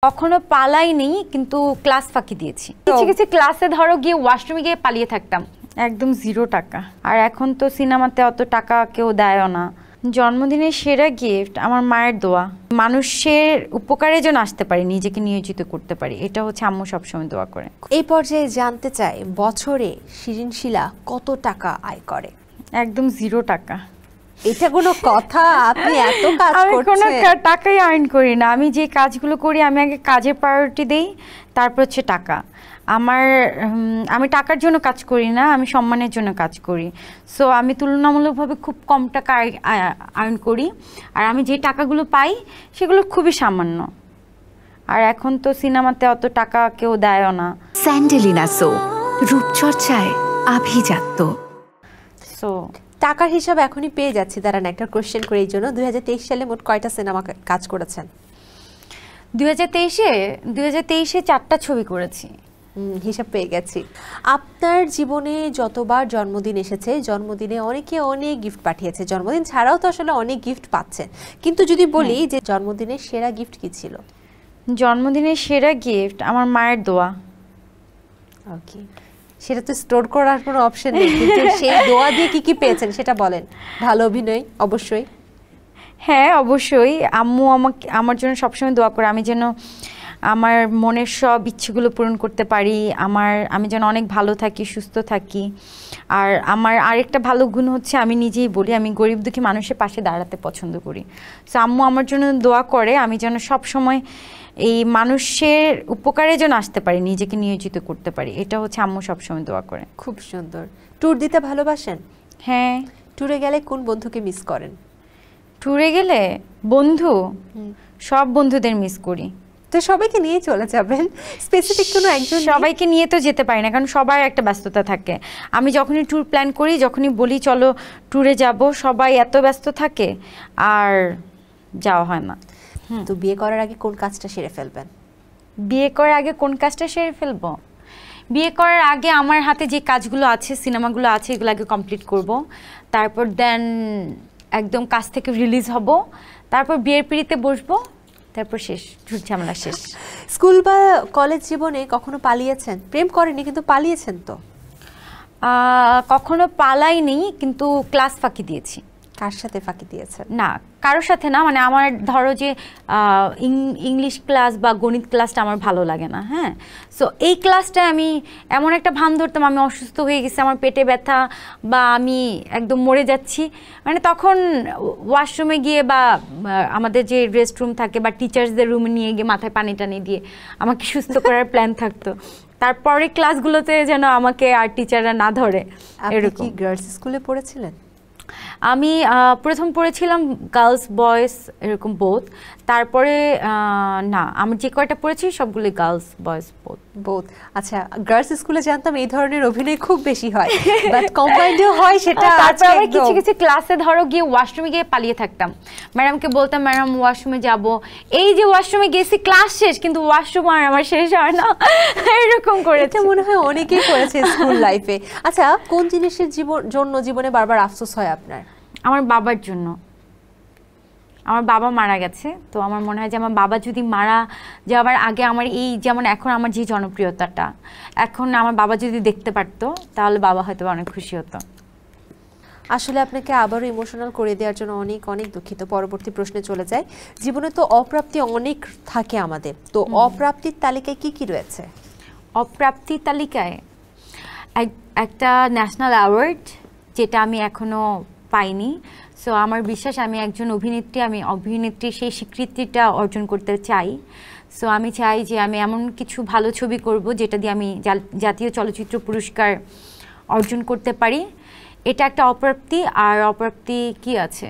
কখনো পালাইনি, কিন্তু ক্লাস ফাঁকি দিয়েছি। কিছু কিছু ক্লাসে ধরো গিয়ে ওয়াশরুমে গিয়ে পালিয়ে থাকতাম। একদম 0 টাকা। আর এখন তো সিনেমাতে অত টাকা কেউ দেয়ও না। জন্মদিনের সেরা গিফট আমার মায়ের দোয়া। মানুষের উপকারে যেন আসতে পারি, নিজেকে নিয়োজিত করতে পারি, এটা হচ্ছে আম্মু সবসময় দোয়া করে। এই পর্যায়ে জানতে চাই, বছরে শিরিন শিলা কত টাকা আয় করে? একদম 0 টাকা। এটা কোনো কথা? আপনি এত কাজ আমি কোনো করছেন। টাকাই আর্ন করি না। আমি যে কাজগুলো করি আমি আগে কাজের প্রায়োরিটি দেই, তারপর হচ্ছে টাকা। আমি টাকার জন্য কাজ করি না, আমি সম্মানের জন্য কাজ করি। সো আমি তুলনামূলকভাবে খুব কম টাকা আর্ন করি, আর আমি যে টাকাগুলো পাই সেগুলো খুবই সামান্য। আর এখন তো সিনেমাতে অত টাকা কেউ দেয়ও না। স্যান্ডেলিনা সো, রূপচর্চায় আভিজাত্য। সো টাকার হিসাব এখনই পেয়ে যাচ্ছি। দাঁড়ান একটা কোশ্চেন করে এই জন্য, 2023 সালে মোট কয়টা সিনেমা কাজ করেছেন? 2023-এ 4টা ছবি করেছি। হিসাব পেয়ে গেছি। আপনার জীবনে যতবার জন্মদিন এসেছে, জন্মদিনে অনেকে অনেক গিফট পাঠিয়েছে, জন্মদিন ছাড়াও তো আসলে অনেক গিফট পাচ্ছেন, কিন্তু যদি বলি যে জন্মদিনের সেরা গিফট কি ছিল? জন্মদিনের সেরা গিফট আমার মায়ের দোয়া। ওকে, সেটা তো স্টোর করার কোনো অপশন নেই, কিন্তু সেই দোয়া দিয়ে কি কি পেয়েছেন সেটা বলেন। ভালো অভিনয় অবশ্যই। হ্যাঁ অবশ্যই, আম্মু আমার জন্য সবসময় দোয়া করে আমি যেন আমার মনের সব ইচ্ছেগুলো পূরণ করতে পারি, আমি যেন অনেক ভালো থাকি, সুস্থ থাকি। আর আমার আরেকটা ভালো গুণ হচ্ছে, আমি নিজেই বলি আমি গরিব দুঃখী মানুষের পাশে দাঁড়াতে পছন্দ করি। সো আম্মু আমার জন্য দোয়া করে আমি যেন সব সময় এই মানুষের উপকারে যেন আসতে পারি, নিজেকে নিয়োজিত করতে পারি, এটা হচ্ছে আম্মু সবসময় দোয়া করে। খুব সুন্দর। ট্যুর দিতে ভালোবাসেন? হ্যাঁ। ট্যুরে গেলে কোন বন্ধুকে মিস করেন? ট্যুরে গেলে বন্ধু, সব বন্ধুদের মিস করি। তো সবাইকে নিয়ে চলে যাবেন, স্পেসিফিক কোনো একজন? সবাইকে নিয়ে তো যেতে পারি না, কারণ সবার একটা ব্যস্ততা থাকে। আমি যখনই ট্যুর প্ল্যান করি, যখনই বলি চলো ট্যুরে যাব, সবাই এত ব্যস্ত থাকে আর যাওয়া হয় না। তো বিয়ে করার আগে কোন কাজটা সেরে ফেলবেন? বিয়ে করার আগে কোন কাজটা সেরে ফেলবো? বিয়ে করার আগে আমার হাতে যে কাজগুলো আছে, সিনেমাগুলো আছে, এগুলো আগে কমপ্লিট করব। তারপর দেন একদম কাজ থেকে রিলিজ হব, তারপর বিয়ের পিঁড়িতে বসবো, তারপর শেষ, ঝুট ঝামেলা শেষ। স্কুল বা কলেজ জীবনে কখনো পালিয়েছেন? প্রেম করেনি কিন্তু পালিয়েছেন তো? কখনো পালাইনি, কিন্তু ক্লাস ফাঁকি দিয়েছি। কার সাথে ফাঁকি দিয়েছেন? না, কারোর সাথে না, মানে আমার ধরো যে ইংলিশ ক্লাস বা গণিত ক্লাসটা আমার ভালো লাগে না। হ্যাঁ, সো এই ক্লাসটায় আমি এমন একটা ভান ধরতাম আমি অসুস্থ হয়ে গেছি, আমার পেটে ব্যথা বা আমি একদম মরে যাচ্ছি, মানে তখন ওয়াশরুমে গিয়ে বা আমাদের যে রেস্টরুম থাকে বা টিচার্সদের রুমে নিয়ে গিয়ে মাথায় পানি টানি দিয়ে আমাকে সুস্থ করার প্ল্যান থাকতো, তারপরে ক্লাসগুলোতে যেন আমাকে আর টিচাররা না ধরে। আপনি কি গার্লস স্কুলে পড়েছিলেন? আমি প্রথম পড়েছিলাম গার্লস বয়েজ এরকম বোথ, তারপরে না, আমি যে কয়টা পড়েছি সবগুলো গার্লস বয়েজ বোথ। আচ্ছা, গার্লস স্কুলে জানতাম এই ধরনের অভিনয় খুব বেশি হয়, বাট কম্বাইন্ডও হয় সেটা। তারপর আবার কিছু কিছু ক্লাসে ধরো গিয়ে ওয়াশরুমে গিয়ে পালিয়ে থাকতাম, ম্যাডামকে বলতাম ম্যাডাম ওয়াশরুমে যাব, এই যে ওয়াশরুমে গেছি ক্লাস শেষ, কিন্তু ওয়াশরুম আর আমার শেষ হয় না, এরকম করে। এটা মনে হয় অনেকেই করেছে স্কুল লাইফে। আচ্ছা, কোন জিনিসের জন্য জীবনে বারবার আফসোস হয় আপনার? আমার বাবার জন্য। আমার বাবা মারা গেছে, তো আমার মনে হয় যে আমার বাবা যদি মারা যাওয়ার আগে আমার এই যেমন এখন আমার যে জনপ্রিয়তাটা, এখন আমার বাবা যদি দেখতে পারতো তাহলে বাবা হয়তো অনেক খুশি হতো। আসলে আপনাকে আবারও ইমোশনাল করে দেওয়ার জন্য অনেক অনেক দুঃখিত। পরবর্তী প্রশ্নে চলে যায়। জীবনে তো অপ্রাপ্তি অনেক থাকে আমাদের, তো অপ্রাপ্তির তালিকায় কি কি রয়েছে? অপ্রাপ্তির তালিকায় একটা ন্যাশনাল অ্যাওয়ার্ড, যেটা আমি এখনো পাইনি। সো আমার বিশ্বাস আমি একজন অভিনেত্রী সেই স্বীকৃতিটা অর্জন করতে চাই। সো আমি চাই যে আমি এমন কিছু ভালো ছবি করব যেটা দিয়ে আমি জাতীয় চলচ্চিত্র পুরস্কার অর্জন করতে পারি। এটা একটা অপ্রাপ্তি। আর অপ্রাপ্তি কি আছে,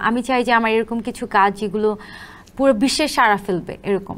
আমি চাই যে আমার এরকম কিছু কাজ যেগুলো পুরো বিশ্বে সাড়া ফেলবে, এরকম।